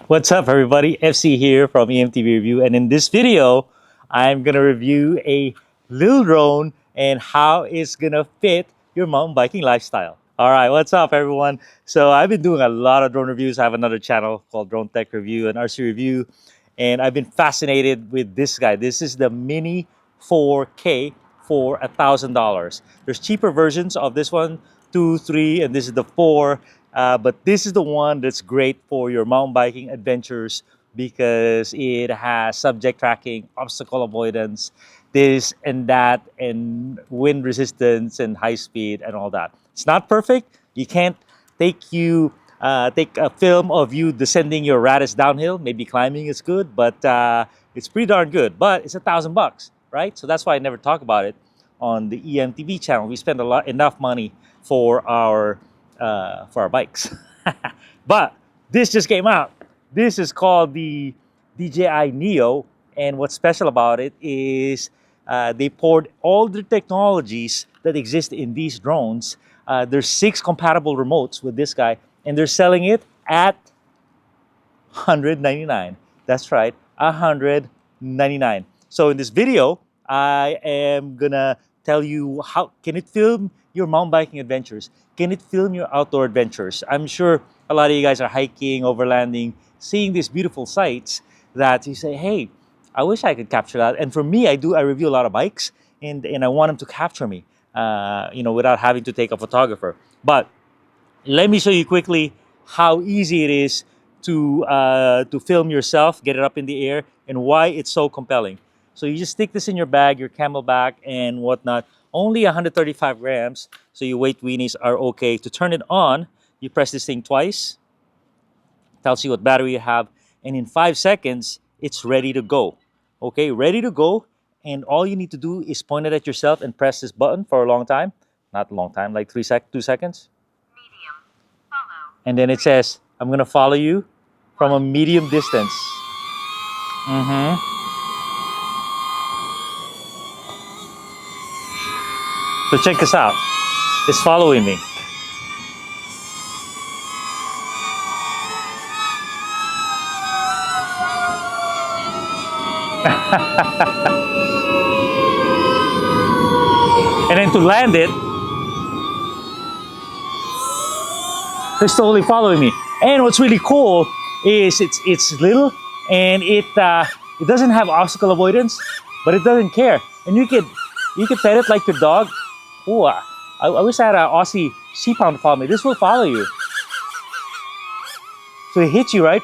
What's up, everybody? FC here from E-MTB Review, and in this video I'm gonna review a little drone and how it's gonna fit your mountain biking lifestyle. All right, what's up, everyone? So I've been doing a lot of drone reviews. I have another channel called Drone Tech Review and RC Review, and I've been fascinated with this guy. This is the Mini 4K for $1,000. There's cheaper versions of this one, 2, 3, and this is the 4. But this is the one that's great for your mountain biking adventures because it has subject tracking, obstacle avoidance, this and that, and wind resistance and high speed and all that. It's not perfect. You can't take a film of you descending your raddest downhill. Maybe climbing is good, but it's pretty darn good. But it's $1,000, right? So that's why I never talk about it on the E-MTB channel. We spend enough money for our bikes. But this just came out. This is called the DJI Neo, and what's special about it is they poured all the technologies that exist in these drones. There's 6 compatible remotes with this guy, and they're selling it at $199. That's right, $199. So in this video, I am gonna tell you how can it film your mountain biking adventures. Can it film your outdoor adventures? I'm sure a lot of you guys are hiking, overlanding, seeing these beautiful sights that you say, hey, I wish I could capture that. And for me, I review a lot of bikes, and I want them to capture me, without having to take a photographer. But let me show you quickly how easy it is to film yourself, get it up in the air, and why it's so compelling. So you just stick this in your bag, your camelback and whatnot. Only 135 grams, so your weight weenies are okay. To turn it on, you press this thing twice, tells you what battery you have, and in 5 seconds, it's ready to go. Okay, ready to go, and all you need to do is point it at yourself and press this button for a long time. Not a long time, like 2 seconds. Medium, follow. And then it says, I'm gonna follow you from a medium distance. So check this out. It's following me. And then to land it, it's totally following me. And what's really cool is it's little, and it doesn't have obstacle avoidance, but it doesn't care. And you could pet it like your dog. Oh, I wish I had an Aussie sheephound to follow me. This will follow you. So it hits you, right?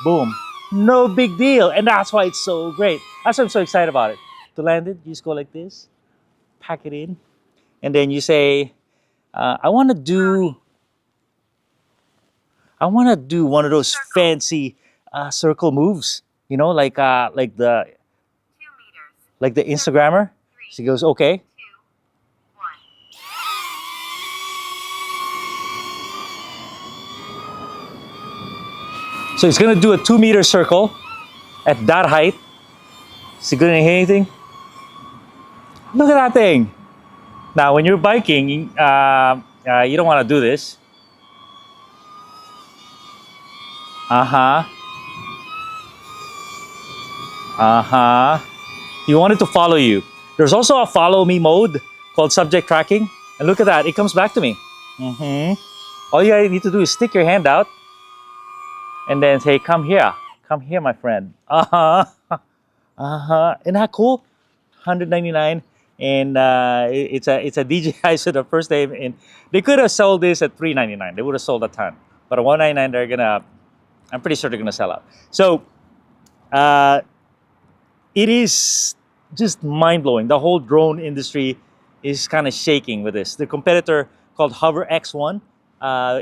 Boom. No big deal. And that's why it's so great. That's why I'm so excited about it. To land it, you just go like this, pack it in, and then you say, I want to do one of those fancy circle moves, like the 2 meters. like the Instagrammer. She goes, okay. 2, 1. So it's gonna do a 2-meter circle at that height. Is it gonna hit anything? Look at that thing. Now, when you're biking, you don't want to do this. You want it to follow you. There's also a follow me mode called subject tracking. And look at that, it comes back to me. All you need to do is stick your hand out and then say, come here, my friend. Isn't that cool? $199, and it's a DJI, so the first day, and they could have sold this at $399. They would have sold a ton, but at $199, I'm pretty sure they're gonna sell out. So it is just mind-blowing. The whole drone industry is kind of shaking with this. The competitor called Hover X1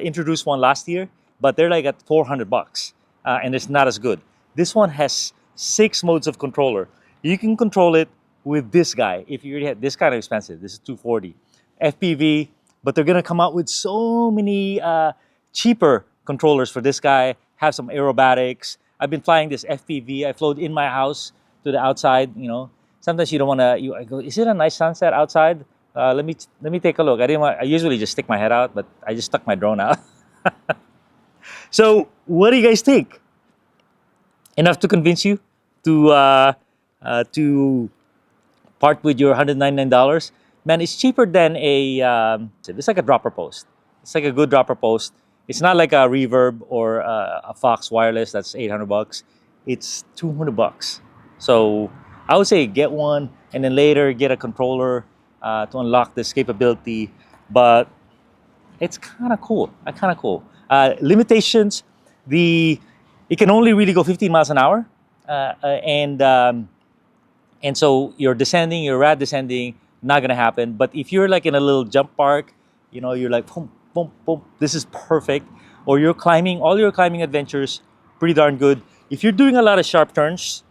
introduced one last year, but they're like at $400, and it's not as good. This one has 6 modes of controller. You can control it with this guy. If you already had this, kind of expensive. This is $240. FPV, but they're gonna come out with so many cheaper controllers for this guy. Have some aerobatics. I've been flying this FPV. I float in my house to the outside. Sometimes you don't wanna. I go, is it a nice sunset outside? Let me take a look. I usually just stick my head out, but I just stuck my drone out. So what do you guys think? enough to convince you to part with your $199, man, it's cheaper than it's like a dropper post. It's like a good dropper post. It's not like a Reverb or a Fox Wireless that's $800. It's $200. So I would say get one and then later get a controller to unlock this capability. But it's kind of cool. Kind of cool. Limitations: the it can only really go 15 miles an hour, and so you're descending, you're rad descending, not gonna happen. But if you're like in a little jump park, you're like boom, boom, boom. This is perfect. Or you're climbing, all your climbing adventures, pretty darn good. If you're doing a lot of sharp turns,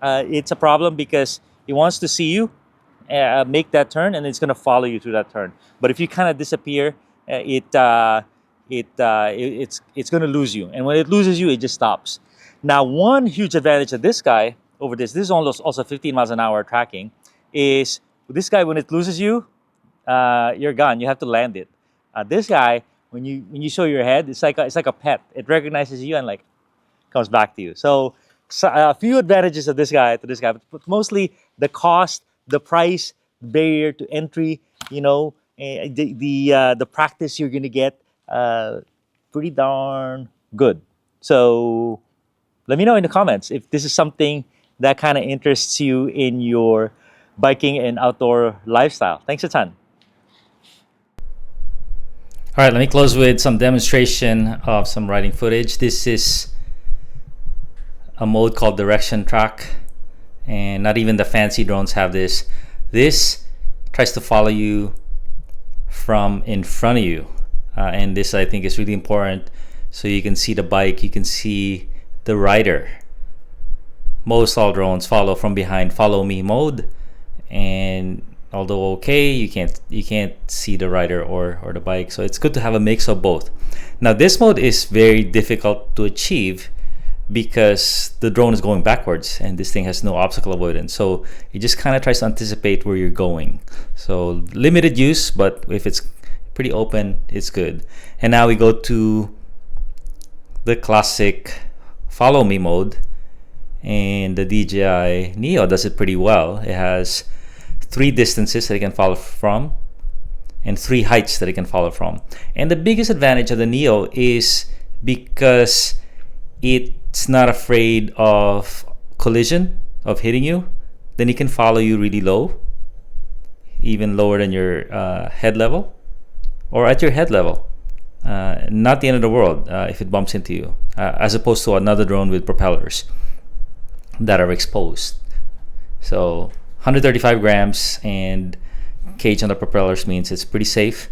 it's a problem because it wants to see you make that turn, and it's gonna follow you through that turn. But if you kind of disappear, it's gonna lose you. And when it loses you, it just stops. Now, one huge advantage of this guy over this is almost also 15 miles an hour tracking, is this guy, when it loses you, you're gone. You have to land it. This guy, when you show your head, it's like a pet. It recognizes you and like comes back to you. So a few advantages of this guy to this guy, but mostly the cost, the price, barrier to entry. The practice you're gonna get, pretty darn good. So let me know in the comments if this is something that kind of interests you in your biking and outdoor lifestyle. Thanks a ton. All right, let me close with some demonstration of some riding footage. This is a mode called direction track, and not even the fancy drones have this. This tries to follow you from in front of you, and this I think is really important, so you can see the bike, you can see the rider. Most all drones follow from behind, follow me mode, and although okay, you can't see the rider or the bike. So it's good to have a mix of both. Now this mode is very difficult to achieve because the drone is going backwards and this thing has no obstacle avoidance. So it just kind of tries to anticipate where you're going. So limited use, but if it's pretty open, it's good. And now we go to the classic follow me mode, and the DJI Neo does it pretty well. It has 3 distances that it can follow from and 3 heights that it can follow from. And the biggest advantage of the Neo is because it's not afraid of collision, of hitting you. Then it can follow you really low, even lower than your head level, or at your head level. Not the end of the world if it bumps into you, as opposed to another drone with propellers that are exposed. So 135 grams and cage on the propellers means it's pretty safe.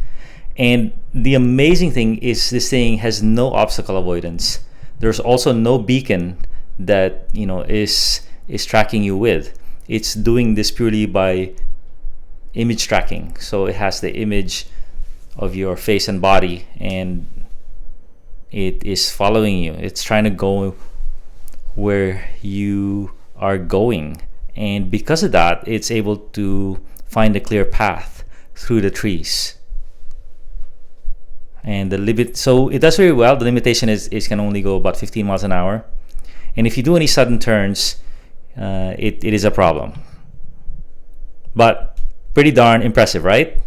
And the amazing thing is this thing has no obstacle avoidance. There's also no beacon that is tracking you with. It's doing this purely by image tracking. So it has the image of your face and body, and it is following you. It's trying to go where you are going, and because of that, it's able to find a clear path through the trees. And so it does very well. The limitation is it can only go about 15 miles an hour, and if you do any sudden turns, it is a problem. But pretty darn impressive, right?